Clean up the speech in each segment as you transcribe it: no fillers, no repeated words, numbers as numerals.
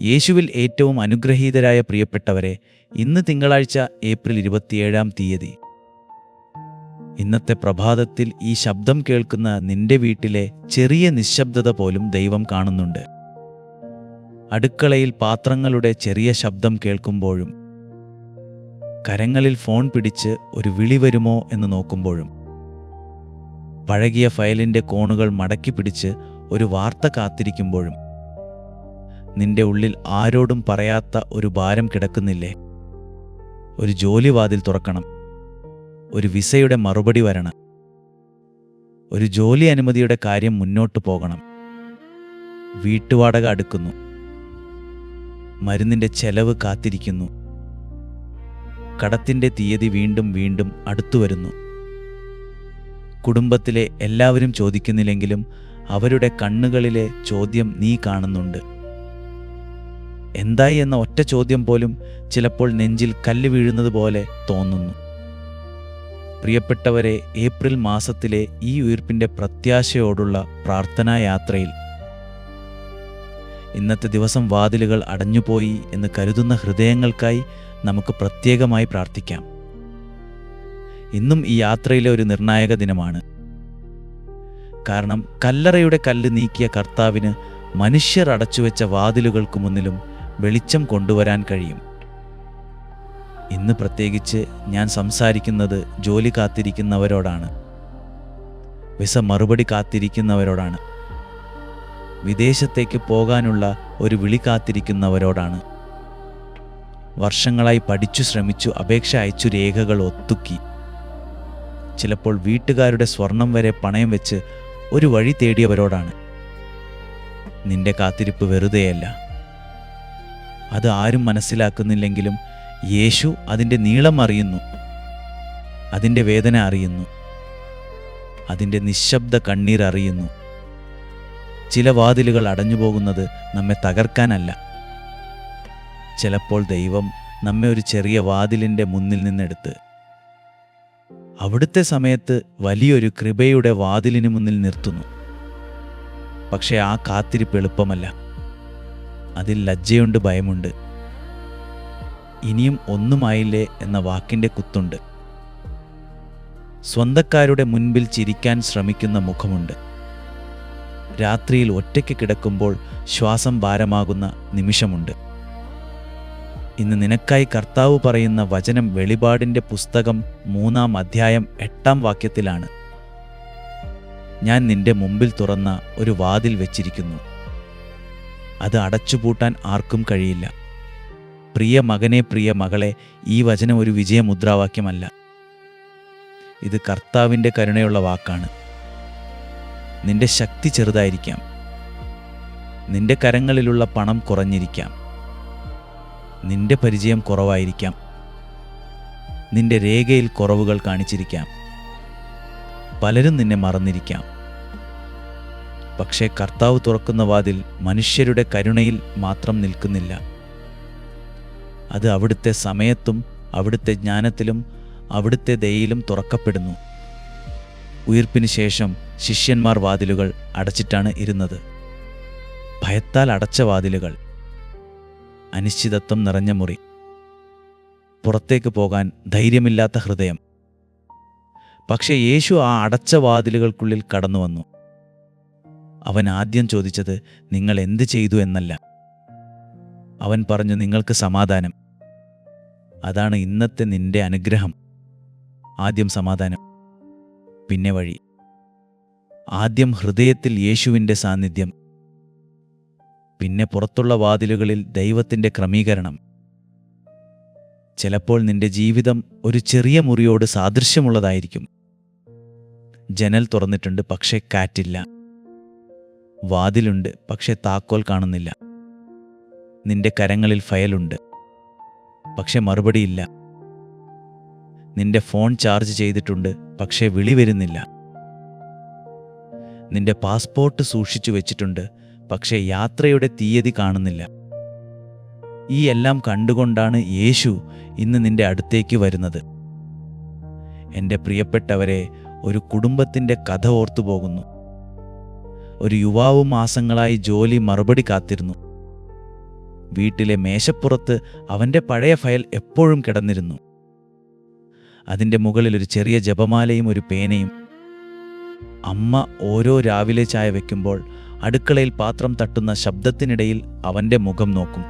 യേശുവിൽ ഏറ്റവും അനുഗ്രഹീതരായ പ്രിയപ്പെട്ടവരെ, ഇന്ന് തിങ്കളാഴ്ച ഏപ്രിൽ 27-ാം തീയതി. ഇന്നത്തെ പ്രഭാതത്തിൽ ഈ ശബ്ദം കേൾക്കുന്ന നിന്റെ വീട്ടിലെ ചെറിയ നിശബ്ദത പോലും ദൈവം കാണുന്നുണ്ട്. അടുക്കളയിൽ പാത്രങ്ങളുടെ ചെറിയ ശബ്ദം കേൾക്കുമ്പോഴും, കരങ്ങളിൽ ഫോൺ പിടിച്ച് ഒരു വിളി വരുമോ എന്ന് നോക്കുമ്പോഴും, പഴകിയ ഫയലിൻ്റെ കോണുകൾ മടക്കി പിടിച്ച് ഒരു വാർത്ത കാത്തിരിക്കുമ്പോഴും, നിന്റെ ഉള്ളിൽ ആരോടും പറയാത്ത ഒരു ഭാരം കിടക്കുന്നില്ലേ? ഒരു ജോലി വാതിൽ തുറക്കണം, ഒരു വിസയുടെ മറുപടി വരണം, ഒരു ജോലി അനുമതിയുടെ കാര്യം മുന്നോട്ട് പോകണം, വീട്ടുവാടക അടുക്കുന്നു, മരുന്നിൻ്റെ ചെലവ് കാത്തിരിക്കുന്നു, കടത്തിൻ്റെ തീയതി വീണ്ടും വീണ്ടും അടുത്തു വരുന്നു. കുടുംബത്തിലെ എല്ലാവരും ചോദിക്കുന്നില്ലെങ്കിലും അവരുടെ കണ്ണുകളിലെ ചോദ്യം നീ കാണുന്നുണ്ട്. എന്തായി എന്ന ഒറ്റ ചോദ്യം പോലും ചിലപ്പോൾ നെഞ്ചിൽ കല്ല് വീഴുന്നത് പോലെ തോന്നുന്നു. പ്രിയപ്പെട്ടവരെ, ഏപ്രിൽ മാസത്തിലെ ഈ ഉയിർപ്പിൻ്റെ പ്രത്യാശയോടുള്ള പ്രാർത്ഥനാ യാത്രയിൽ ഇന്നത്തെ ദിവസം വാതിലുകൾ അടഞ്ഞുപോയി എന്ന് കരുതുന്ന ഹൃദയങ്ങൾക്കായി നമുക്ക് പ്രത്യേകമായി പ്രാർത്ഥിക്കാം. ഇന്നും ഈ യാത്രയിലെ ഒരു നിർണായക ദിനമാണ്. കാരണം കല്ലറയുടെ കല്ല് നീക്കിയ കർത്താവിന് മനുഷ്യർ അടച്ചുവെച്ച വാതിലുകൾക്ക് മുന്നിലും വെളിച്ചം കൊണ്ടുവരാൻ കഴിയും. ഇന്ന് പ്രത്യേകിച്ച് ഞാൻ സംസാരിക്കുന്നത് ജോലി കാത്തിരിക്കുന്നവരോടാണ്, വിസ മറുപടി കാത്തിരിക്കുന്നവരോടാണ്, വിദേശത്തേക്ക് പോകാനുള്ള ഒരു വിളി കാത്തിരിക്കുന്നവരോടാണ്. വർഷങ്ങളായി പഠിച്ചു ശ്രമിച്ചു അപേക്ഷ അയച്ചു രേഖകൾ ഒത്തുക്കി, ചിലപ്പോൾ വീട്ടുകാരുടെ സ്വർണം വരെ പണയം വെച്ച് ഒരു വഴി തേടിയവരോടാണ്. നിന്റെ കാത്തിരിപ്പ് വെറുതെയല്ല. അത് ആരും മനസ്സിലാക്കുന്നില്ലെങ്കിലും യേശു അതിൻ്റെ നീളം അറിയുന്നു, അതിൻ്റെ വേദന അറിയുന്നു, അതിൻ്റെ നിശബ്ദ കണ്ണീർ അറിയുന്നു. ചില വാതിലുകൾ അടഞ്ഞുപോകുന്നത് നമ്മെ തകർക്കാനല്ല. ചിലപ്പോൾ ദൈവം നമ്മെ ഒരു ചെറിയ വാതിലിൻ്റെ മുന്നിൽ നിന്നെടുത്ത് അവിടുത്തെ സമയത്ത് വലിയൊരു കൃപയുടെ വാതിലിന് മുന്നിൽ നിർത്തുന്നു. പക്ഷേ ആ കാത്തിരിപ്പ് എളുപ്പമല്ല. അതിൽ ലജ്ജയുണ്ട്, ഭയമുണ്ട്, ഇനിയും ഒന്നുമായില്ലേ എന്ന വാക്കിൻ്റെ കുത്തുണ്ട്. സ്വന്തക്കാരുടെ മുൻപിൽ ചിരിക്കാൻ ശ്രമിക്കുന്ന മുഖമുണ്ട്. രാത്രിയിൽ ഒറ്റയ്ക്ക് കിടക്കുമ്പോൾ ശ്വാസം ഭാരമാകുന്ന നിമിഷമുണ്ട്. ഇന്ന് നിനക്കായി കർത്താവ് പറയുന്ന വചനം വെളിപാടിൻ്റെ പുസ്തകം 3-ാം അധ്യായം 8-ാം വാക്യത്തിലാണ്. ഞാൻ നിന്റെ മുമ്പിൽ തുറന്ന ഒരു വാതിൽ വെച്ചിരിക്കുന്നു, അത് അടച്ചുപൂട്ടാൻ ആർക്കും കഴിയില്ല. പ്രിയ മകനെ, പ്രിയ മകളെ, ഈ വചനം ഒരു വിജയമുദ്രാവാക്യമല്ല. ഇത് കർത്താവിൻ്റെ കരുണയുള്ള വാക്കാണ്. നിന്റെ ശക്തി ചെറുതായിരിക്കാം, നിന്റെ കരങ്ങളിലുള്ള പണം കുറഞ്ഞിരിക്കാം, നിന്റെ പരിചയം കുറവായിരിക്കാം, നിന്റെ രേഖയിൽ കുറവുകൾ കാണിച്ചിരിക്കാം, പലരും നിന്നെ മറന്നിരിക്കാം. പക്ഷേ കർത്താവ് തുറക്കുന്ന വാതിൽ മനുഷ്യരുടെ കരുണയിൽ മാത്രം നിൽക്കുന്നില്ല. അത് അവിടുത്തെ സമയത്തും അവിടുത്തെ ജ്ഞാനത്തിലും അവിടുത്തെ ദയയിലും തുറക്കപ്പെടുന്നു. ഉയിർപ്പിന് ശേഷം ശിഷ്യന്മാർ വാതിലുകൾ അടച്ചിട്ടാണ് ഇരുന്നത്. ഭയത്താൽ അടച്ച വാതിലുകൾ, അനിശ്ചിതത്വം നിറഞ്ഞ മുറി, പുറത്തേക്ക് പോകാൻ ധൈര്യമില്ലാത്ത ഹൃദയം. പക്ഷേ യേശു ആ അടച്ച വാതിലുകൾക്കുള്ളിൽ കടന്നു വന്നു. അവൻ ആദ്യം ചോദിച്ചത് നിങ്ങൾ എന്ത് ചെയ്തു എന്നല്ല. അവൻ പറഞ്ഞു, നിങ്ങൾക്ക് സമാധാനം. അതാണ് ഇന്നത്തെ നിന്റെ അനുഗ്രഹം. ആദ്യം സമാധാനം, പിന്നെ വഴി. ആദ്യം ഹൃദയത്തിൽ യേശുവിൻ്റെ സാന്നിധ്യം, പിന്നെ പുറത്തുള്ള വാതിലുകളിൽ ദൈവത്തിൻ്റെ ക്രമീകരണം. ചിലപ്പോൾ നിന്റെ ജീവിതം ഒരു ചെറിയ മുറിയോട് സാദൃശ്യമുള്ളതായിരിക്കും. ജനൽ തുറന്നിട്ടുണ്ട്, പക്ഷേ കാറ്റില്ല. വാതിലുണ്ട്, പക്ഷേ താക്കോൽ കാണുന്നില്ല. നിന്റെ കരങ്ങളിൽ ഫയലുണ്ട്, പക്ഷെ മറുപടിയില്ല. നിന്റെ ഫോൺ ചാർജ് ചെയ്തിട്ടുണ്ട്, പക്ഷേ വിളി വരുന്നില്ല. നിന്റെ പാസ്പോർട്ട് സൂക്ഷിച്ചു വെച്ചിട്ടുണ്ട്, പക്ഷേ യാത്രയുടെ തീയതി കാണുന്നില്ല. ഈ എല്ലാം കണ്ടുകൊണ്ടാണ് യേശു ഇന്ന് നിന്റെ അടുത്തേക്ക് വരുന്നത്. എൻ്റെ പ്രിയപ്പെട്ടവരെ, ഒരു കുടുംബത്തിൻ്റെ കഥ ഓർത്തുപോകുന്നു. ഒരു യുവാവ് മാസങ്ങളായി ജോലി മറുപടി കാത്തിരുന്നു. വീട്ടിലെ മേശപ്പുറത്ത് അവൻ്റെ പഴയ ഫയൽ എപ്പോഴും കിടന്നിരുന്നു. അതിൻ്റെ മുകളിൽ ഒരു ചെറിയ ജപമാലയും ഒരു പേനയും. അമ്മ ഓരോ രാവിലെ ചായ വയ്ക്കുമ്പോൾ അടുക്കളയിൽ പാത്രം തട്ടുന്ന ശബ്ദത്തിനിടയിൽ അവൻ്റെ മുഖം നോക്കും.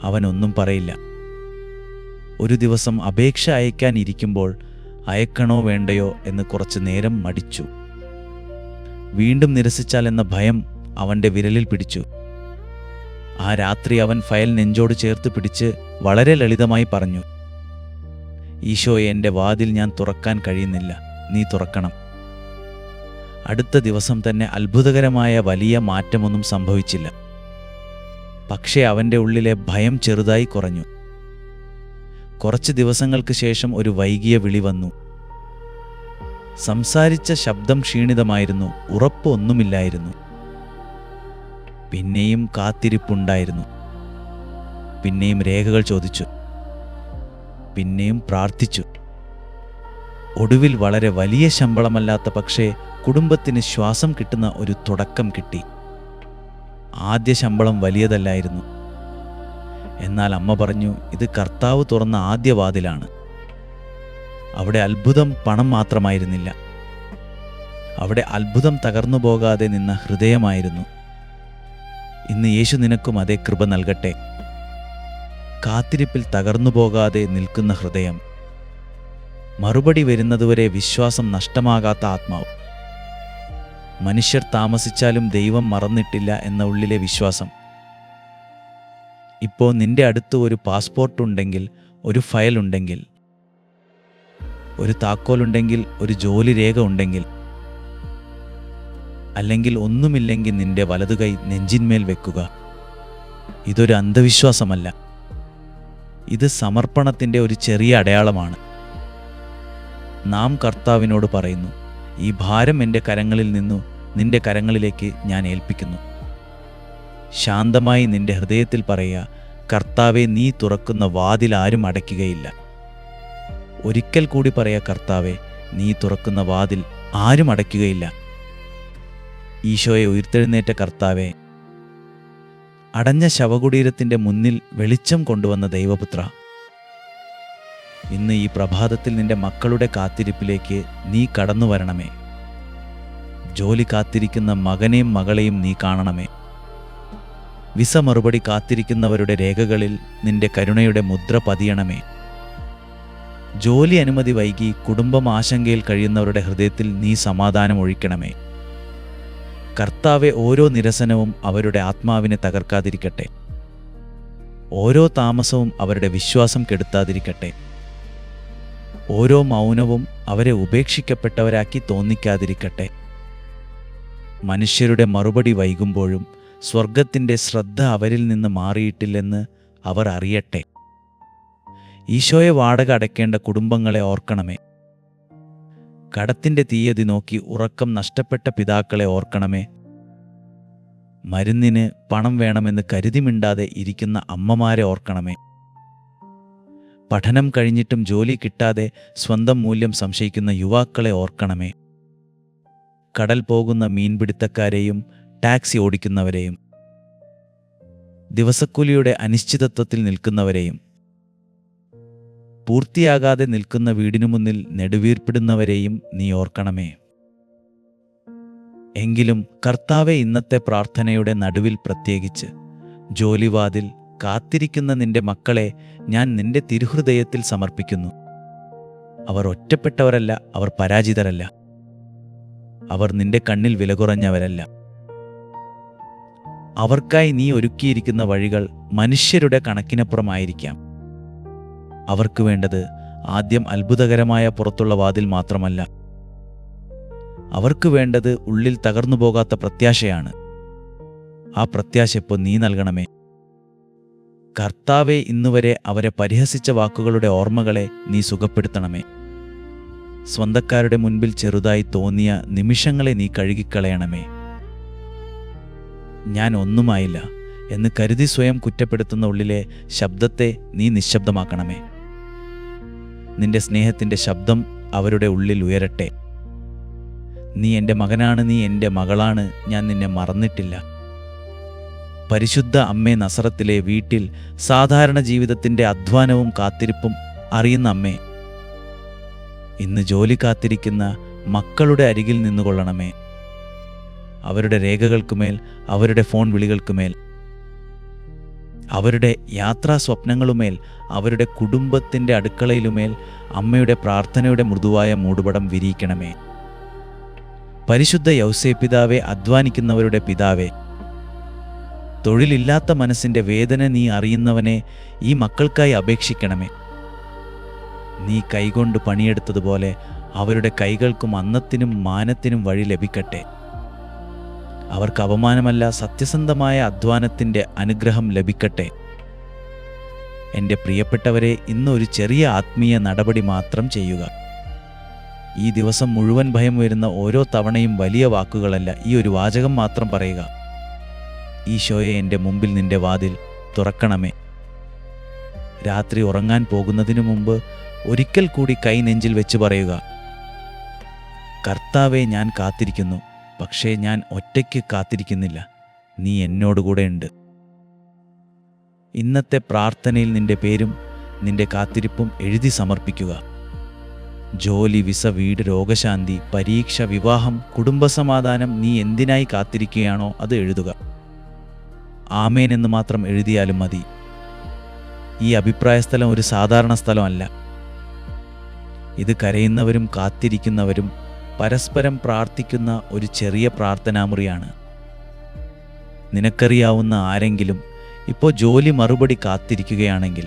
അവനൊന്നും പറയില്ല. ഒരു ദിവസം അപേക്ഷ അയക്കാനിരിക്കുമ്പോൾ അയക്കണോ വേണ്ടയോ എന്ന് കുറച്ചു നേരം മടിച്ചു. വീണ്ടും നിരസിച്ചാൽ എന്ന ഭയം അവൻ്റെ വിരലിൽ പിടിച്ചു. ആ രാത്രി അവൻ ഫയൽ നെഞ്ചോട് ചേർത്ത് പിടിച്ച് വളരെ ലളിതമായി പറഞ്ഞു, ഈശോയെ, എൻ്റെ വാതിൽ ഞാൻ തുറക്കാൻ കഴിയുന്നില്ല, നീ തുറക്കണം. അടുത്ത ദിവസം തന്നെ അത്ഭുതകരമായ വലിയ മാറ്റമൊന്നും സംഭവിച്ചില്ല. പക്ഷേ അവൻ്റെ ഉള്ളിലെ ഭയം ചെറുതായി കുറഞ്ഞു. കുറച്ച് ദിവസങ്ങൾക്ക് ശേഷം ഒരു വൈകിയ വിളി വന്നു. സംസാരിച്ച ശബ്ദം ക്ഷീണിതമായിരുന്നു, ഉറപ്പൊന്നുമില്ലായിരുന്നു. പിന്നെയും കാത്തിരിപ്പുണ്ടായിരുന്നു. പിന്നെയും രേഖകൾ ചോദിച്ചു. പിന്നെയും പ്രാർത്ഥിച്ചു. ഒടുവിൽ വളരെ വലിയ ശമ്പളമല്ലാത്ത പക്ഷേ കുടുംബത്തിന് ശ്വാസം കിട്ടുന്ന ഒരു തുടക്കം കിട്ടി. ആദ്യ ശമ്പളം വലിയതല്ലായിരുന്നു. എന്നാൽ അമ്മ പറഞ്ഞു, ഇത് കർത്താവ് തുറന്ന ആദ്യ വാതിലാണ്. അവിടെ അത്ഭുതം പണം മാത്രമായിരുന്നില്ല. അവിടെ അത്ഭുതം തകർന്നു പോകാതെ നിന്ന ഹൃദയമായിരുന്നു. ഇന്ന് യേശു നിനക്കും അതേ കൃപ നൽകട്ടെ. കാത്തിരിപ്പിൽ തകർന്നു പോകാതെ നിൽക്കുന്ന ഹൃദയം, മറുപടി വരുന്നതുവരെ വിശ്വാസം നഷ്ടമാകാത്ത ആത്മാവ്, മനുഷ്യർ താമസിച്ചാലും ദൈവം മറന്നിട്ടില്ല എന്ന ഉള്ളിലെ വിശ്വാസം. ഇപ്പോൾ നിന്റെ അടുത്ത് ഒരു പാസ്പോർട്ട് ഉണ്ടെങ്കിൽ, ഒരു ഫയൽ ഉണ്ടെങ്കിൽ, ഒരു താക്കോലുണ്ടെങ്കിൽ, ഒരു ജോലി രേഖ ഉണ്ടെങ്കിൽ, അല്ലെങ്കിൽ ഒന്നുമില്ലെങ്കിൽ നിന്റെ വലതുകൈ നെഞ്ചിന്മേൽ വെക്കുക. ഇതൊരു അന്ധവിശ്വാസമല്ല. ഇത് സമർപ്പണത്തിൻ്റെ ഒരു ചെറിയ അടയാളമാണ്. നാം കർത്താവിനോട് പറയുന്നു, ഈ ഭാരം എൻ്റെ കരങ്ങളിൽ നിന്നു നിന്റെ കരങ്ങളിലേക്ക് ഞാൻ ഏൽപ്പിക്കുന്നു. ശാന്തമായി നിന്റെ ഹൃദയത്തിൽ പറയുക, കർത്താവെ, നീ തുറക്കുന്ന വാതിൽ ആരും അടയ്ക്കുകയില്ല. ഒരിക്കൽ കൂടി പറയുക, കർത്താവെ, നീ തുറക്കുന്ന വാതിൽ ആരും അടയ്ക്കുകയില്ല. ഈശോയെ, ഉയർത്തെഴുന്നേറ്റ കർത്താവെ, അടഞ്ഞ ശവകുടീരത്തിൻ്റെ മുന്നിൽ വെളിച്ചം കൊണ്ടുവന്ന ദൈവപുത്ര, ഇന്ന് ഈ പ്രഭാതത്തിൽ നിന്റെ മക്കളുടെ കാത്തിരിപ്പിലേക്ക് നീ കടന്നു വരണമേ. ജോലി കാത്തിരിക്കുന്ന മകനെയും മകളെയും നീ കാണണമേ. വിസ മറുപടി കാത്തിരിക്കുന്നവരുടെ രേഖകളിൽ നിന്റെ കരുണയുടെ മുദ്ര പതിയണമേ. ജോലി അനുമതി വൈകി കുടുംബം ആശങ്കയിൽ കഴിയുന്നവരുടെ ഹൃദയത്തിൽ നീ സമാധാനം ഒഴിക്കണമേ. കർത്താവെ, ഓരോ നിരസനവും അവരുടെ ആത്മാവിനെ തകർക്കാതിരിക്കട്ടെ. ഓരോ താമസവും അവരുടെ വിശ്വാസം കെടുത്താതിരിക്കട്ടെ. ഓരോ മൗനവും അവരെ ഉപേക്ഷിക്കപ്പെട്ടവരാക്കി തോന്നിക്കാതിരിക്കട്ടെ. മനുഷ്യരുടെ മറുപടി വൈകുമ്പോഴും സ്വർഗത്തിൻ്റെ ശ്രദ്ധ അവരിൽ നിന്ന് മാറിയിട്ടില്ലെന്ന് അവർ അറിയട്ടെ. ഈശോയെ, വാടക അടയ്ക്കേണ്ട കുടുംബങ്ങളെ ഓർക്കണമേ. കടത്തിൻ്റെ തീയതി നോക്കി ഉറക്കം നഷ്ടപ്പെട്ട പിതാക്കളെ ഓർക്കണമേ. മരുന്നിന് പണം വേണമെന്ന് കരുതി മിണ്ടാതെ ഇരിക്കുന്ന അമ്മമാരെ ഓർക്കണമേ. പഠനം കഴിഞ്ഞിട്ടും ജോലി കിട്ടാതെ സ്വന്തം മൂല്യം സംശയിക്കുന്ന യുവാക്കളെ ഓർക്കണമേ. കടൽ പോകുന്ന മീൻപിടുത്തക്കാരെയും ടാക്സി ഓടിക്കുന്നവരെയും ദിവസക്കൂലിയുടെ അനിശ്ചിതത്വത്തിൽ നിൽക്കുന്നവരെയും പൂർത്തിയാകാതെ നിൽക്കുന്ന വീടിനു മുന്നിൽ നെടുവീർപ്പിടുന്നവരെയും നീ ഓർക്കണമേ. എങ്കിലും കർത്താവെ, ഇന്നത്തെ പ്രാർത്ഥനയുടെ നടുവിൽ പ്രത്യേകിച്ച് ജോലിവാതിൽ കാത്തിരിക്കുന്ന നിന്റെ മക്കളെ ഞാൻ നിന്റെ തിരുഹൃദയത്തിൽ സമർപ്പിക്കുന്നു. അവർ ഒറ്റപ്പെട്ടവരല്ല, അവർ പരാജിതരല്ല, അവർ നിന്റെ കണ്ണിൽ വില കുറഞ്ഞവരല്ല. അവർക്കായി നീ ഒരുക്കിയിരിക്കുന്ന വഴികൾ മനുഷ്യരുടെ കണക്കിനപ്പുറമായിരിക്കാം. അവർക്ക് വേണ്ടത് ആദ്യം അത്ഭുതകരമായ പുറത്തുള്ള വാതിൽ മാത്രമല്ല. അവർക്ക് വേണ്ടത് ഉള്ളിൽ തകർന്നു പോകാത്ത പ്രത്യാശയാണ്. ആ പ്രത്യാശ ഇപ്പോൾ നീ നൽകണമേ. കർത്താവെ, ഇന്നുവരെ അവരെ പരിഹസിച്ച വാക്കുകളുടെ ഓർമ്മകളെ നീ സുഖപ്പെടുത്തണമേ. സ്വന്തക്കാരുടെ മുൻപിൽ ചെറുതായി തോന്നിയ നിമിഷങ്ങളെ നീ കഴുകിക്കളയണമേ. ഞാൻ ഒന്നുമായില്ല എന്ന് കരുതി സ്വയം കുറ്റപ്പെടുത്തുന്ന ഉള്ളിലെ ശബ്ദത്തെ നീ നിശബ്ദമാക്കണമേ. നിന്റെ സ്നേഹത്തിൻ്റെ ശബ്ദം അവരുടെ ഉള്ളിൽ ഉയരട്ടെ. നീ എൻ്റെ മകനാണ്, നീ എൻ്റെ മകളാണ്, ഞാൻ നിന്നെ മറന്നിട്ടില്ല. പരിശുദ്ധ അമ്മേ നസറത്തിലെ വീട്ടിൽ സാധാരണ ജീവിതത്തിൻ്റെ അധ്വാനവും കാത്തിരിപ്പും അറിയുന്ന അമ്മേ, ഇന്ന് ജോലി കാത്തിരിക്കുന്ന മക്കളുടെ അരികിൽ നിന്നുകൊള്ളണമേ. അവരുടെ രേഖകൾക്കുമേൽ, അവരുടെ ഫോൺ വിളികൾക്കുമേൽ, അവരുടെ യാത്രാ സ്വപ്നങ്ങളുമേൽ, അവരുടെ കുടുംബത്തിൻ്റെ അടുക്കളയിലുമേൽ അമ്മയുടെ പ്രാർത്ഥനയുടെ മൃദുവായ മൂടുപടം വിരിയിക്കണമേ. പരിശുദ്ധ യൗസേപ്പിതാവേ, അധ്വാനിക്കുന്നവരുടെ പിതാവേ, തൊഴിലില്ലാത്ത മനസ്സിൻ്റെ വേദന നീ അറിയുന്നവനെ, ഈ മക്കൾക്കായി അപേക്ഷിക്കണമേ. നീ കൈകൊണ്ട് പണിയെടുത്തതുപോലെ അവരുടെ കൈകൾക്കും അന്നത്തിനും മാനത്തിനും വഴി ലഭിക്കട്ടെ. അവർക്ക് അപമാനമല്ല, സത്യസന്ധമായ അധ്വാനത്തിൻ്റെ അനുഗ്രഹം ലഭിക്കട്ടെ. എൻ്റെ പ്രിയപ്പെട്ടവരെ, ഇന്ന് ഒരു ചെറിയ ആത്മീയ നടപടി മാത്രം ചെയ്യുക. ഈ ദിവസം മുഴുവൻ ഭയം വരുന്ന ഓരോ തവണയും വലിയ വാക്കുകളല്ല, ഈ ഒരു വാചകം മാത്രം പറയുക: ഈശോയെ, എൻ്റെ മുമ്പിൽ നിൻ്റെ വാതിൽ തുറക്കണമേ. രാത്രി ഉറങ്ങാൻ പോകുന്നതിനു മുമ്പ് ഒരിക്കൽ കൂടി കൈ നെഞ്ചിൽ വെച്ച് പറയുക: കർത്താവെ, ഞാൻ കാത്തിരിക്കുന്നു, പക്ഷേ ഞാൻ ഒറ്റയ്ക്ക് കാത്തിരിക്കുന്നില്ല, നീ എന്നോടുകൂടെ ഉണ്ട്. ഇന്നത്തെ പ്രാർത്ഥനയിൽ നിന്റെ പേരും നിന്റെ കാത്തിരിപ്പും എഴുതി സമർപ്പിക്കുക. ജോലി, വിസ, വീട്, രോഗശാന്തി, പരീക്ഷ, വിവാഹം, കുടുംബസമാധാനം, നീ എന്തിനായി കാത്തിരിക്കുകയാണോ അത് എഴുതുക. ആമേൻ എന്ന് മാത്രം എഴുതിയാലും മതി. ഈ അഭിപ്രായ സ്ഥലം ഒരു സാധാരണ സ്ഥലമല്ല. ഇത് കരയുന്നവരും കാത്തിരിക്കുന്നവരും പരസ്പരം പ്രാർത്ഥിക്കുന്ന ഒരു ചെറിയ പ്രാർത്ഥനാമുറിയാണ്. നിനക്കറിയാവുന്ന ആരെങ്കിലും ഇപ്പോൾ ജോലി മറുപടി കാത്തിരിക്കുകയാണെങ്കിൽ,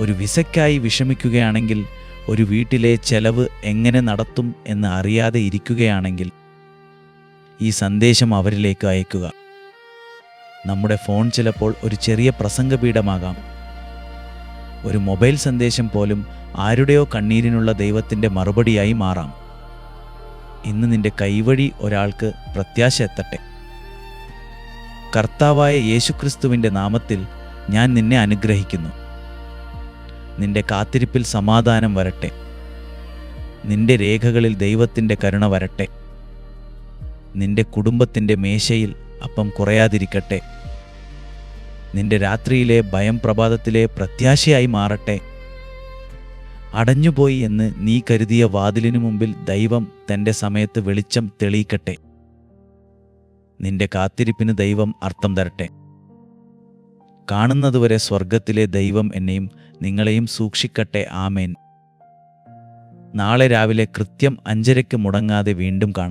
ഒരു വിസയ്ക്കായി വിഷമിക്കുകയാണെങ്കിൽ, ഒരു വീട്ടിലെ ചെലവ് എങ്ങനെ നടത്തും എന്ന് അറിയാതെ ഇരിക്കുകയാണെങ്കിൽ, ഈ സന്ദേശം അവരിലേക്ക് അയക്കുക. നമ്മുടെ ഫോൺ ചിലപ്പോൾ ഒരു ചെറിയ പ്രസംഗപീഠമാകാം. ഒരു മൊബൈൽ സന്ദേശം പോലും ആരുടെയോ കണ്ണീരിനുള്ള ദൈവത്തിൻ്റെ മറുപടിയായി മാറാം. ഇന്ന് നിന്റെ കൈവഴി ഒരാൾക്ക് പ്രത്യാശ എത്തട്ടെ. കർത്താവായ യേശുക്രിസ്തുവിൻ്റെ നാമത്തിൽ ഞാൻ നിന്നെ അനുഗ്രഹിക്കുന്നു. നിന്റെ കാത്തിരിപ്പിൽ സമാധാനം വരട്ടെ. നിന്റെ രേഖകളിൽ ദൈവത്തിൻ്റെ കരുണ വരട്ടെ. നിന്റെ കുടുംബത്തിൻ്റെ മേശയിൽ അപ്പം കുറയാതിരിക്കട്ടെ. നിന്റെ രാത്രിയിലെ ഭയം പ്രഭാതത്തിലെ പ്രത്യാശയായി മാറട്ടെ. അടഞ്ഞുപോയി എന്ന് നീ കരുതിയ വാതിലിനു മുമ്പിൽ ദൈവം തൻ്റെ സമയത്ത് വെളിച്ചം തെളിയിക്കട്ടെ. നിന്റെ കാത്തിരിപ്പിന് ദൈവം അർത്ഥം തരട്ടെ. കാണുന്നതുവരെ സ്വർഗത്തിലെ ദൈവം എന്നെയും നിങ്ങളെയും സൂക്ഷിക്കട്ടെ. ആമേൻ. നാളെ രാവിലെ കൃത്യം 5:30 മുടങ്ങാതെ വീണ്ടും കാണാം.